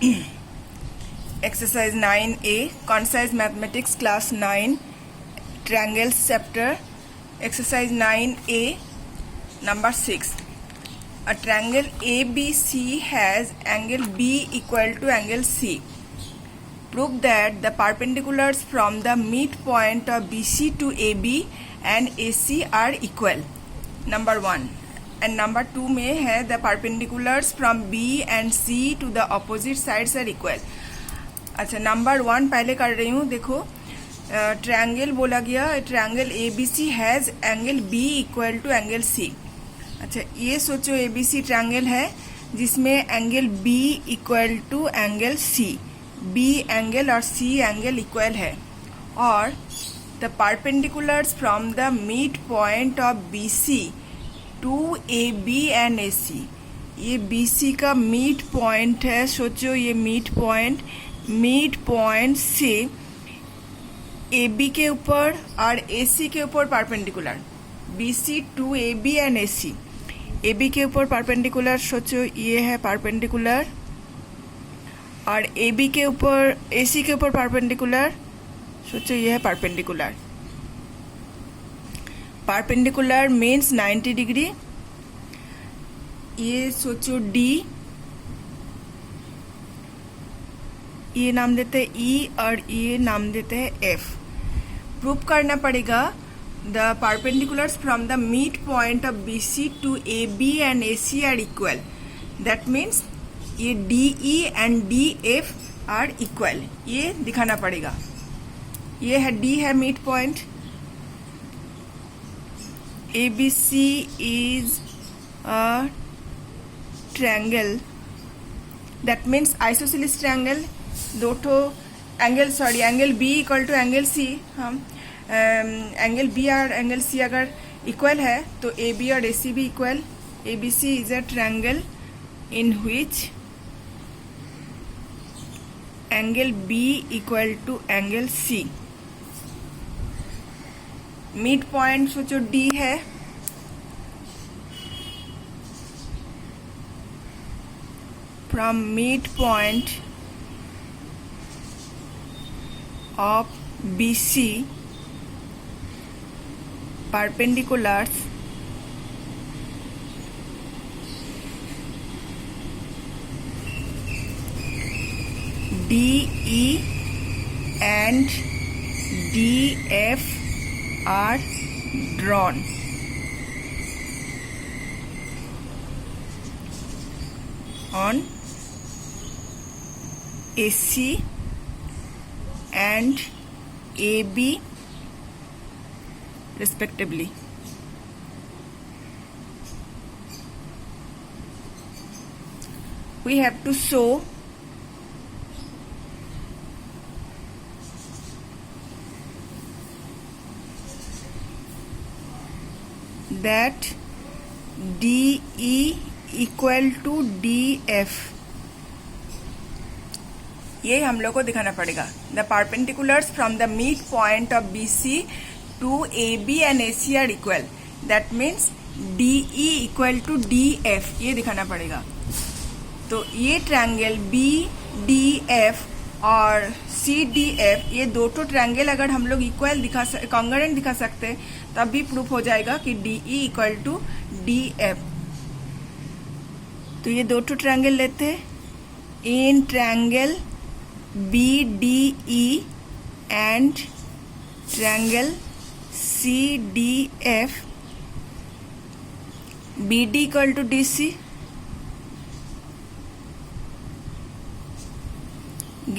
Exercise 9A, Concise Mathematics Class 9, Triangles Chapter. Exercise 9A, number 6. A triangle ABC has angle B equal to angle C. Prove that the perpendiculars from the midpoint of BC to AB and AC are equal. Number 1. And number 2 में है the perpendiculars from B and C to the opposite sides are equal. अच्छा, number 1 पहले कर रही हूँ. देखो, triangle बोला गया, triangle ABC has angle B equal to angle C. अच्छा, ये सोचो ABC ट्रायंगल है जिसमें angle B equal to angle C. B angle और C एंगल इक्वल है. और the perpendiculars from the midpoint of BC to AB and AC. ये BC का मिड पॉइंट है. सोचो ये मिड पॉइंट से AB के ऊपर और AC के ऊपर perpendicular. BC to AB and AC. AB के ऊपर परपेंडिकुलर, सोचो ये है परपेंडिकुलर, और AB के ऊपर AC के ऊपर परपेंडिकुलर, सोचो ये है परपेंडिकुलर. Perpendicular means 90 degree. ये सोचो D, ये नाम देते हैं E और ये नाम देते हैं F. प्रूव करना पड़ेगा the perpendiculars from the midpoint of BC to AB and AC are equal. That means ये DE and DF are equal. ये दिखाना पड़ेगा. ये है D है midpoint. ABC is a triangle. That means isosceles triangle. दो ठो angle, angle B equal to angle C. हम एंगल B और एंगल C अगर इक्वल है तो AB और AC भी equal. ABC is a triangle in which angle B equal to angle C. Midpoint सोचो D है. From midpoint of BC, perpendiculars DE and DF are drawn. On AC and AB respectively. We have to show that DE equal to DF. ये हम लोग को दिखाना पड़ेगा. The perpendiculars from the midpoint of BC to AB and AC are equal. That means DE equal to DF. ये दिखाना पड़ेगा. तो ये ट्रायंगल BDF और CDF, ये दो ठो ट्रायंगल अगर हम लोग इक्वल कॉन्ग्रुएंट दिखा सकते तब भी प्रूफ हो जाएगा कि DE इक्वल टू DF. तो ये दो ठो ट्रायंगल लेते हैं. In triangle BDE and triangle CDF, BD equal to DC,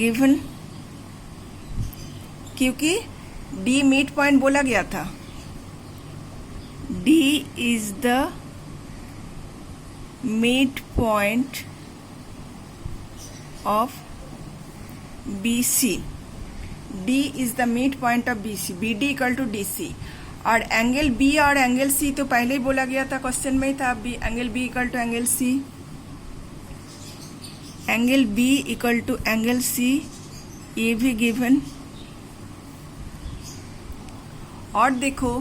given, क्योंकि D मिड पॉइंट बोला गया था. D is the mid point of BC. D is the mid point of BC. BD equal to DC. और angle B और angle C तो पहले ही बोला गया था, क्वेश्चन में ही था. Angle B equal to angle C. Angle B equal to angle C, ये भी गिवन. और देखो,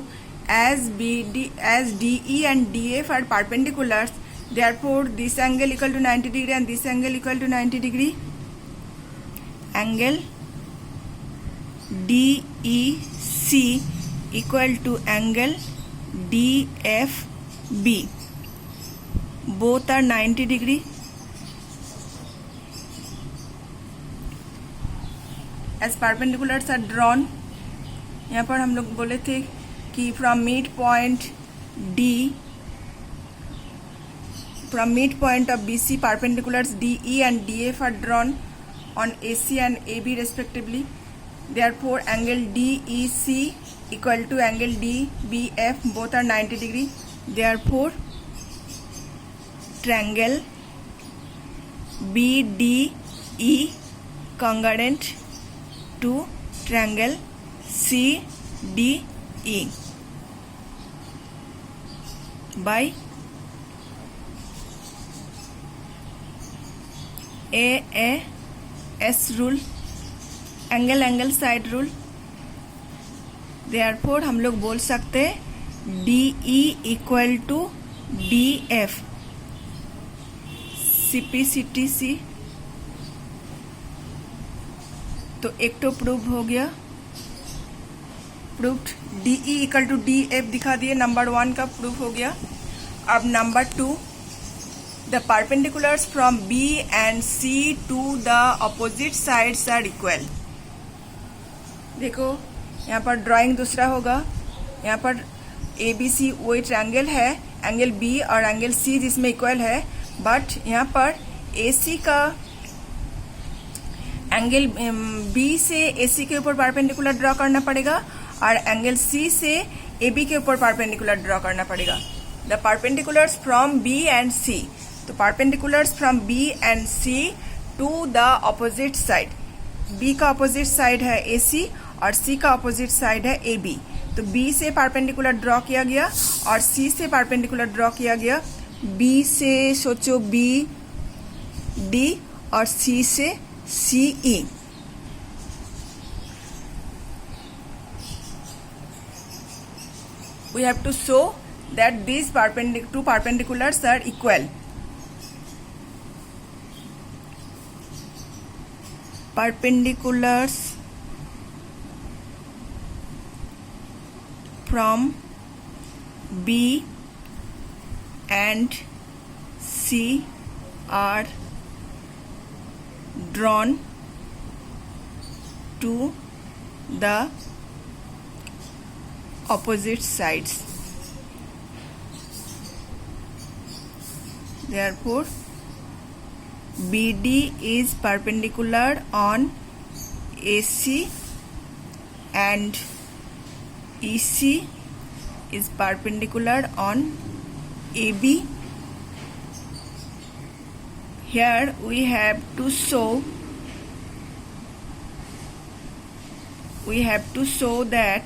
as DE and DF are perpendiculars, therefore this angle equal to 90 degree and this angle equal to 90 degree. angle DEC equal to angle DFB. Both are 90 degree. As perpendiculars are drawn, यहाँ पर हम लोग बोले थे कि from midpoint of BC, perpendiculars DE and DF are drawn on AC and AB respectively. Therefore, angle DEC equal to angle DBF, both are 90 degree. Therefore, triangle BDE congruent to triangle CDE by AAS rule, angle side rule. Therefore हम लोग बोल सकते हैं DE equal to DF. CPCTC तो एक तो prove हो गया, proved. DE equal to DF दिखा दिए, नंबर 1 का प्रूफ हो गया. अब number 2, the perpendiculars from B and C to the opposite sides are equal. देखो यहाँ पर ड्राइंग दूसरा होगा. यहाँ पर ABC वही ट्रायंगल है, एंगल B और एंगल C जिसमें इक्वल है, बट यहाँ पर AC का एंगल B से AC के ऊपर परपेंडिकुलर ड्रॉ करना पड़ेगा और एंगल C से AB के ऊपर परपेंडिकुलर ड्रॉ करना पड़ेगा. The perpendiculars from B and C, तो perpendiculars from B and C to the opposite side. B का अपोजिट साइड है AC और C का अपोजिट साइड है AB. तो B से परपेंडिकुलर ड्रॉ किया गया और C से परपेंडिकुलर ड्रॉ किया गया. B से सोचो BD और C से CE. We have to show that these two perpendiculars are equal. Perpendiculars from B and C are drawn to the opposite sides. Therefore, BD is perpendicular on AC and EC is perpendicular on AB. Here we have to show that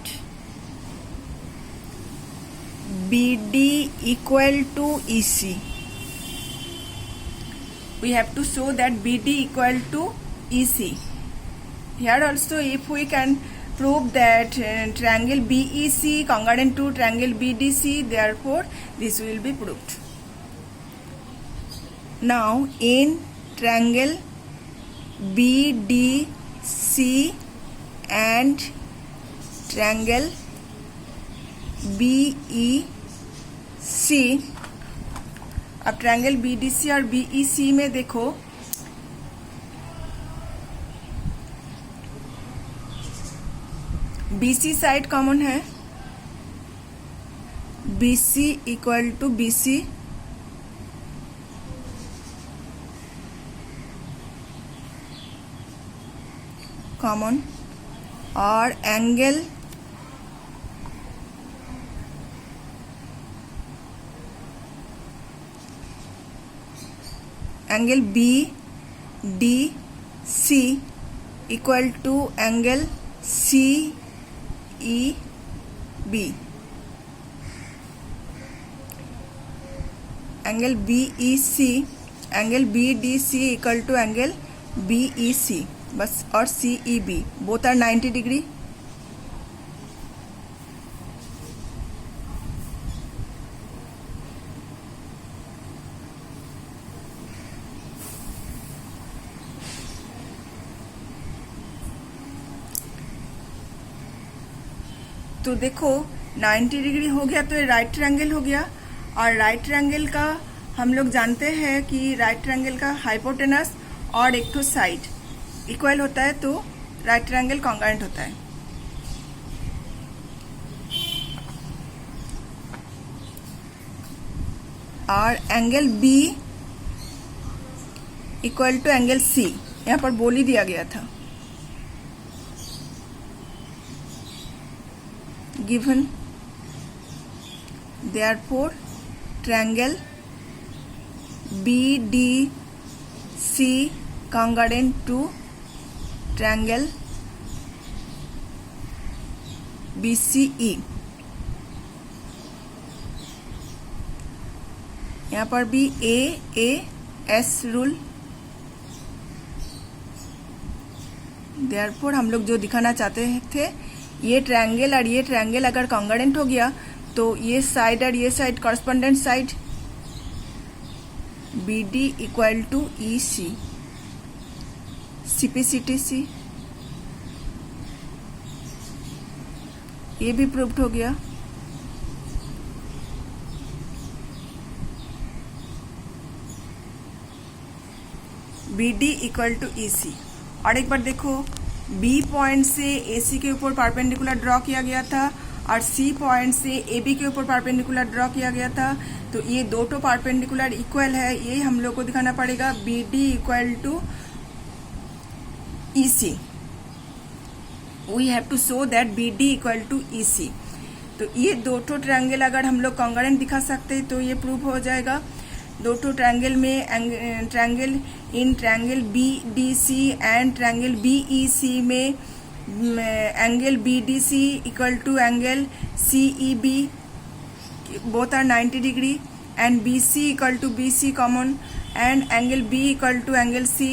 BD equal to EC. We have to show that BD equal to EC. Here also, if we can prove that triangle BEC congruent to triangle BDC, therefore this will be proved. Now in triangle BDC and triangle BEC, अब triangle BDC और BEC में देखो, BC side common है. BC equal to BC, common, और angle BDC equal to angle CEB. Angle BDC equal to angle BEC बस, और CEB both are 90 degree. तो देखो 90 डिग्री हो गया तो ये राइट ट्रायंगल हो गया, और राइट ट्रायंगल का हम लोग जानते हैं कि राइट ट्रायंगल का हाइपोटेनस और एक तो साइड इक्वल होता है, तो राइट ट्रायंगल कॉन्ग्रुएंट होता है। और angle B equal to angle C, यहाँ पर बोल ही दिया गया था। Given therefore triangle B D C congruent to triangle BCE। यहाँ पर भी AS रूल। देयरफॉर हम लोग जो दिखाना चाहते थे, ये ट्रायंगल और ये ट्रायंगल अगर कॉन्ग्रुएंट हो गया तो ये साइड और ये side correspondent side BD equal to EC CPCTC, ये भी प्रूव्ड हो गया। BD equal to EC। और एक बार देखो, B पॉइंट से AC के ऊपर परपेंडिकुलर ड्रॉ किया गया था और C पॉइंट से AB के ऊपर परपेंडिकुलर ड्रॉ किया गया था, तो ये दो तो परपेंडिकुलर इक्वल है, ये हम लोग को दिखाना पड़ेगा। BD equal to EC, we have to show that BD equal to EC। तो ये दो तो ट्रायंगल अगर हम लोग कॉन्ग्रुएंट दिखा सकते हैं तो ये प्रूव हो जाएगा। दो तो ट्रायंगल में triangle in triangle BDC and triangle BEC में angle BDC equal to angle CEB, both are 90 degree, and BC equal to BC common and angle B equal to angle C।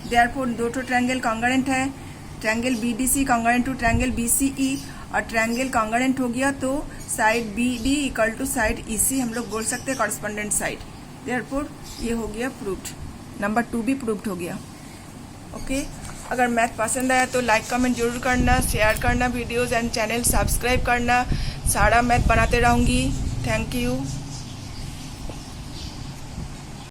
Therefore दो तो triangle congruent है। Triangle BDC congruent to triangle BCE, और triangle congruent हो गया तो side BD equal to side EC हम लोग बोल सकते हैं कॉरस्पॉन्डेंट साइड। देयरफॉर ये हो गया प्रूव्ड। नंबर 2 भी प्रूव्ड हो गया। ओके, अगर मैथ पसंद आया तो लाइक कमेंट जरूर करना, शेयर करना वीडियोस एंड चैनल सब्सक्राइब करना। सारा मैथ बनाते रहूँगी। Thank you.